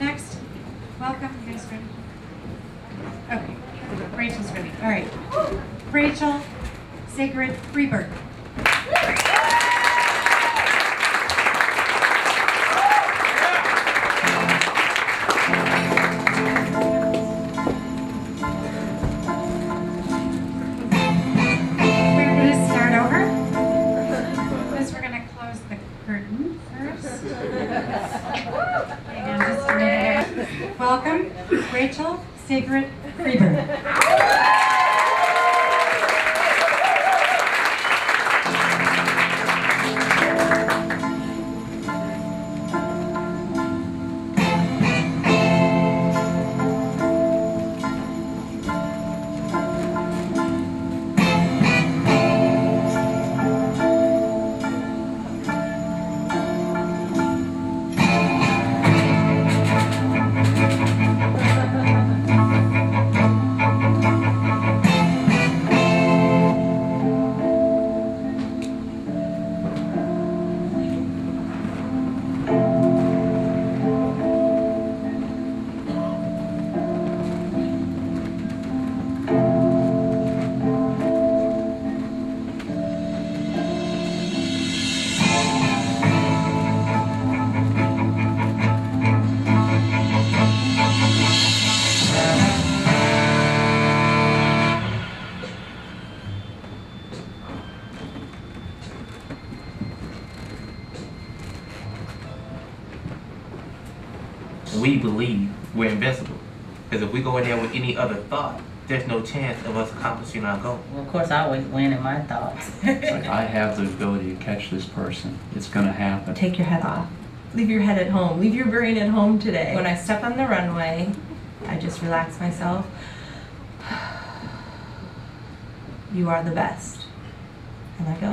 Next, welcome. You guys ready? Okay, Rachel's ready. All right. Rachel, Sigrid, Freeburg. Welcome, Rachel, Sigrid, Freeburg. We believe we're invincible. Because if we go in there with any other thought, there's no chance of us accomplishing our goal. Well, of course, I always win in my thoughts. It's like, I have the ability to catch this person. It's going to happen. Take your head off. Leave your head at home. Leave your brain at home today. When I step on the runway, I just relax myself. You are the best. And I go.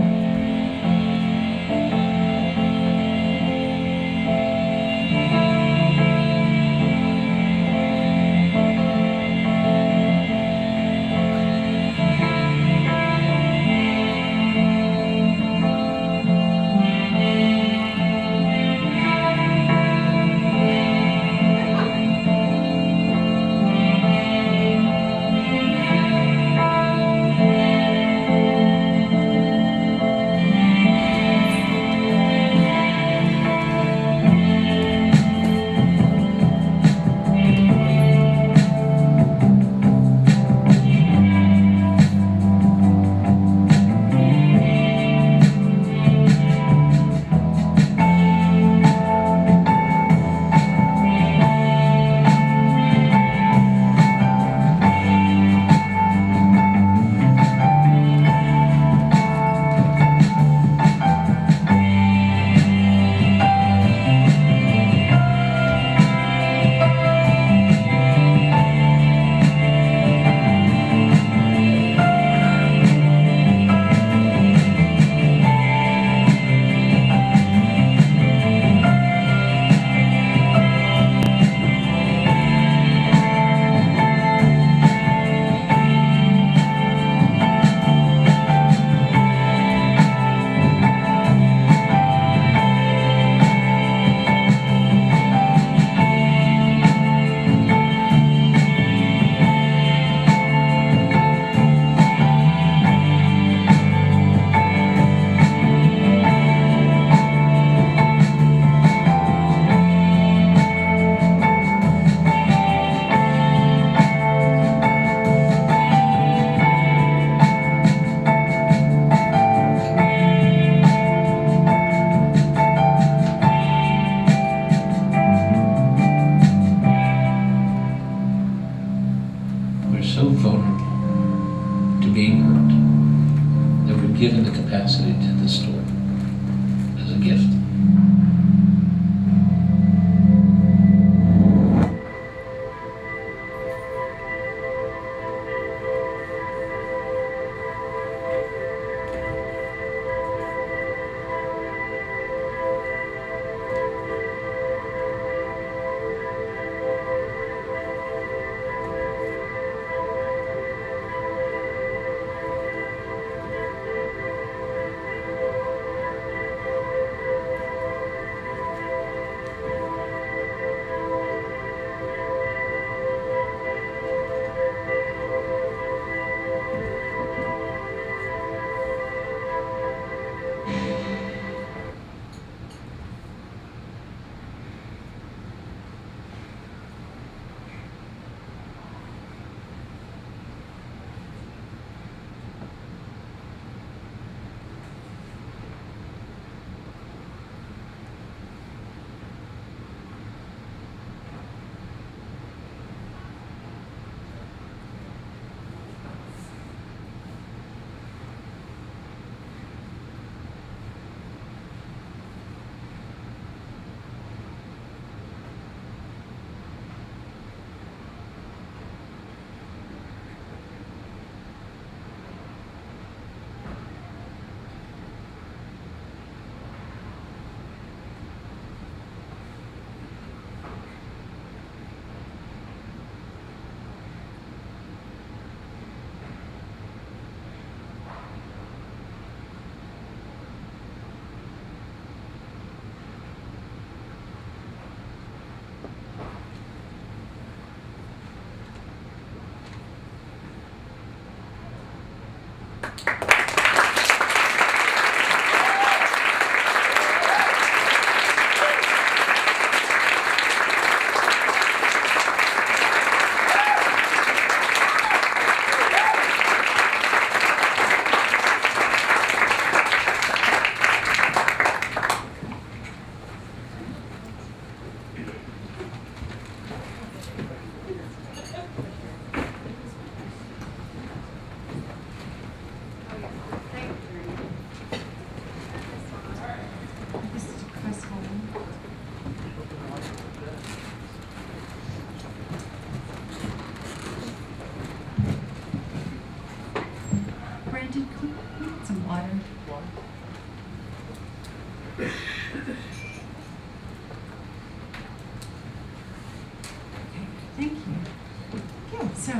Thank you. So,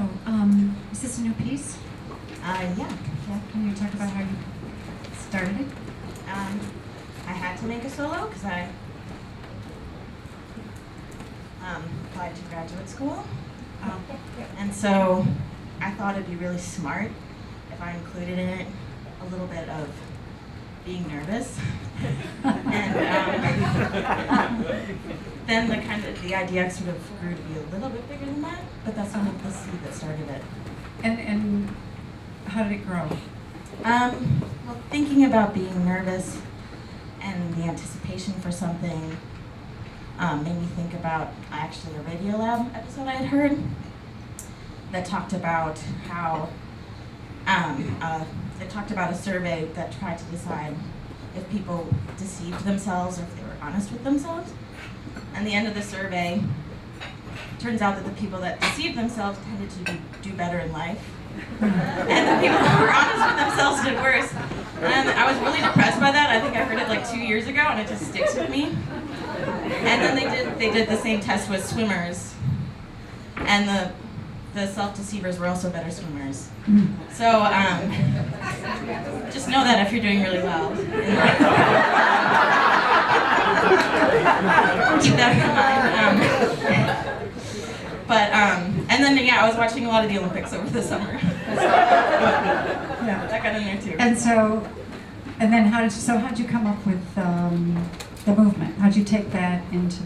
is this a new piece? Yeah. Can you talk about how you started it? I had to make a solo because I applied to graduate school. And so I thought it'd be really smart if I included in it a little bit of being nervous. And then the idea sort of grew to be a little bit bigger than that, but that's sort of the seed that started it. And how did it grow? Well, thinking about being nervous and the anticipation for something made me think about actually a Radio Lab episode I had heard that talked about how it talked about a survey that tried to decide if people deceived themselves or if they were honest with themselves. And the end of the survey, turns out that the people that deceived themselves tended to do better in life. And the people who were honest with themselves did worse. And I was really depressed by that. I think I heard it like 2 years ago and it just sticks with me. And then they did the same test with swimmers. And the self-deceivers were also better swimmers. So just know that if you're doing really well in life. Keep that in mind. And then I was watching a lot of the Olympics over the summer. Yeah. That got in there too. And then how'd you come up with the movement? How'd you take that into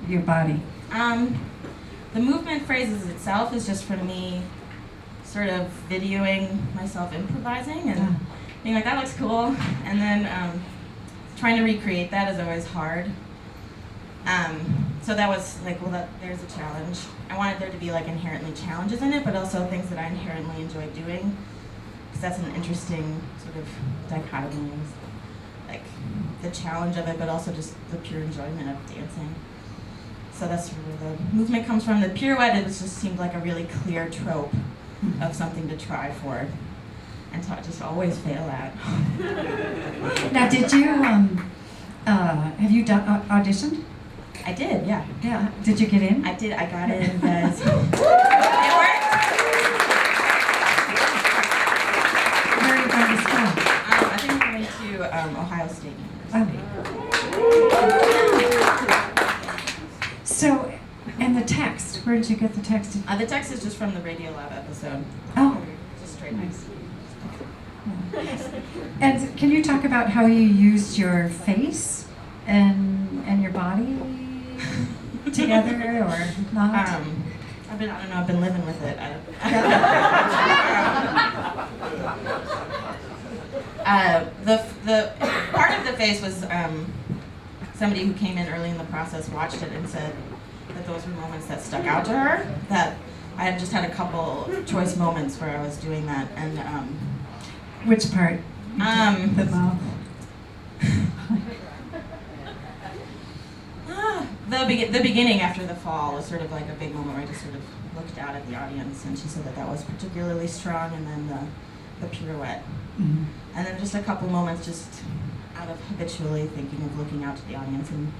your body? The movement phrases itself is just from me sort of videoing myself improvising and being like, that looks cool. And then trying to recreate that is always hard. So that was like, well, there's a challenge. I wanted there to be like inherently challenges in it, but also things that I inherently enjoy doing. Because that's an interesting sort of dichotomy. Like the challenge of it, but also just the pure enjoyment of dancing. So that's where the movement comes from. The pirouette, it just seemed like a really clear trope of something to try for. And so I just always fail at. Now, did you, have you auditioned? I did, yeah. Yeah. Did you get in? I did, I got in, you guys. It worked! Where are you going to school? I think I'm going to Ohio State University. So, and the text, where did you get the text? The text is just from the Radio Lab episode. Oh. Just straight nice. And can you talk about how you used your face and your body together or not? I've been living with it. The part of the face was somebody who came in early in the process watched it and said that those were moments that stuck out to her. That I had just had a couple choice moments where I was doing that, and which part? The mouth. The beginning after the fall was sort of like a big moment where I just sort of looked out at the audience, and she said that was particularly strong, and then the pirouette. Mm-hmm. And then just a couple moments just out of habitually thinking of looking out to the audience and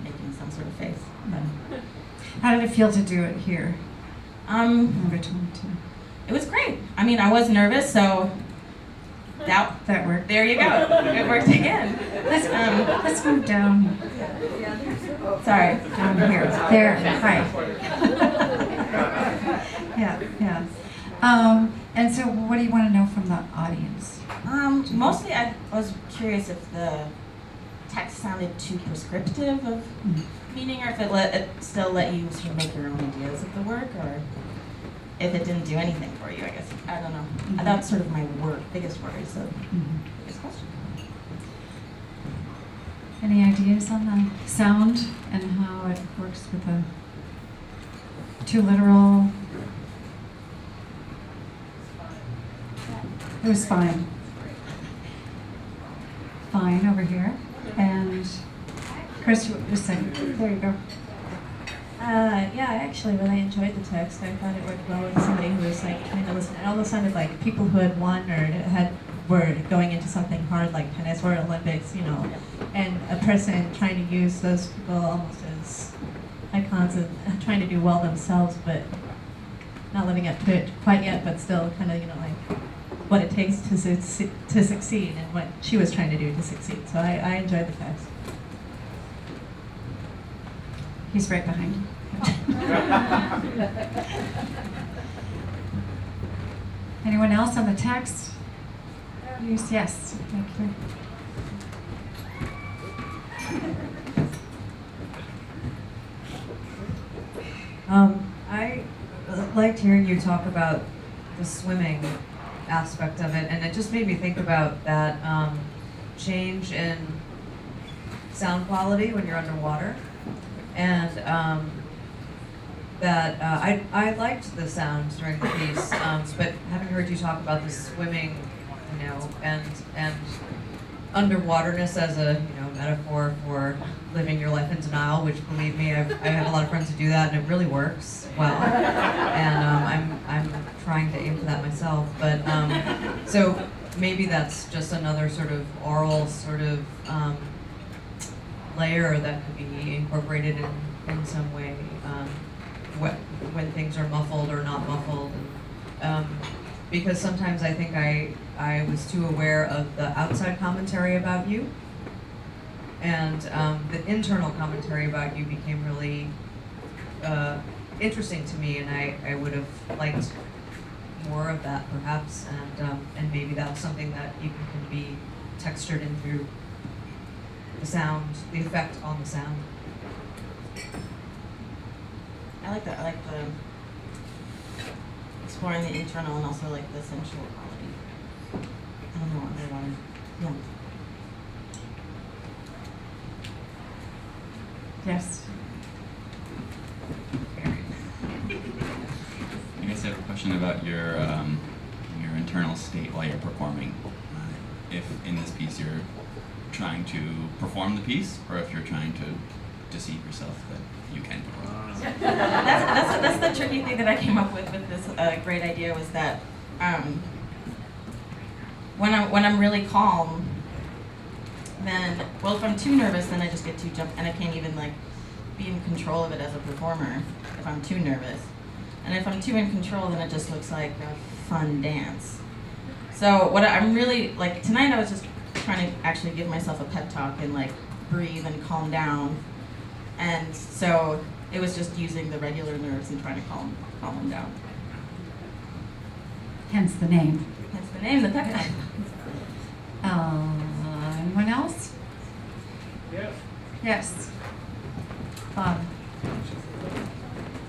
making some sort of face. But, how did it feel to do it here? Number 22. It was great. I mean, I was nervous, so that worked. there you go. It worked again. Let's move down. Sorry. Down here. There. Hi. Yeah. And so, what do you want to know from the audience? Mostly, I was curious if the text sounded too prescriptive of meaning, or if it still let you sort of make your own ideas of the work, or if it didn't do anything for you. I guess I don't know. That's sort of my biggest worry. So, biggest question. Any ideas on the sound and how it works with the too literal? It was fine. Fine over here. And Chris, just saying, there you go. Yeah, I actually really enjoyed the text. I thought it worked well with somebody who was like trying to listen. It almost sounded like people who had won or were going into something hard like tennis or Olympics, and a person trying to use those people almost as icons and trying to do well themselves, but not living up to it quite yet, but still kind of, like what it takes to succeed and what she was trying to do to succeed. So I enjoyed the text. He's right behind you. Anyone else on the text? Yes, thank you. I liked hearing you talk about the swimming aspect of it, and it just made me think about that change in sound quality when you're underwater, and that I liked the sound during the piece, but having heard you talk about the swimming, and underwaterness as a metaphor for living your life in denial, which, believe me, I have a lot of friends who do that, and it really works well. And I'm trying to aim for that myself. But so maybe that's just another sort of oral sort of layer that could be incorporated in some way when things are muffled or not muffled. Because sometimes I think I was too aware of the outside commentary about you, and the internal commentary about you became really interesting to me, and I would have liked more of that perhaps, and maybe that's something that even can be textured in through the sound, the effect on the sound. I like that. I like the exploring the internal and also like the sensual quality. I don't know what I wanted. Yeah. Yes. I guess I have a question about your internal state while you're performing. If in this piece you're trying to perform the piece, or if you're trying to deceive yourself that you can perform. That's the tricky thing that I came up with this great idea was that when I'm really calm, then if I'm too nervous, then I just get too jumped, and I can't even like be in control of it as a performer if I'm too nervous. And if I'm too in control, then it just looks like a fun dance. So what I'm really like tonight, I was just trying to actually give myself a pep talk and like breathe and calm down, and so it was just using the regular nerves and trying to calm them down. Hence the name. That's the name, the pep talk. Anyone else? Yes. Yes. Bob.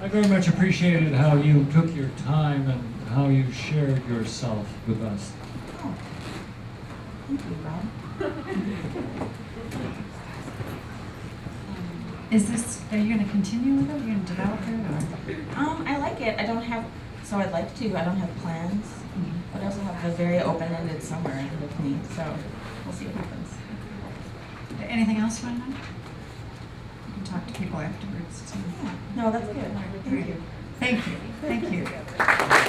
I very much appreciated how you took your time and how you shared yourself with us. Oh. Thank you, Rob. Is this, are you going to continue with it? Are you going to develop it? Or? I like it. I'd like to. I don't have plans, but I also have a very open-ended summer ahead of me, so we'll see what happens. Anything else you want to know? You can talk to people afterwards too. Yeah. No, that's good. Thank you. Thank you. Thank you.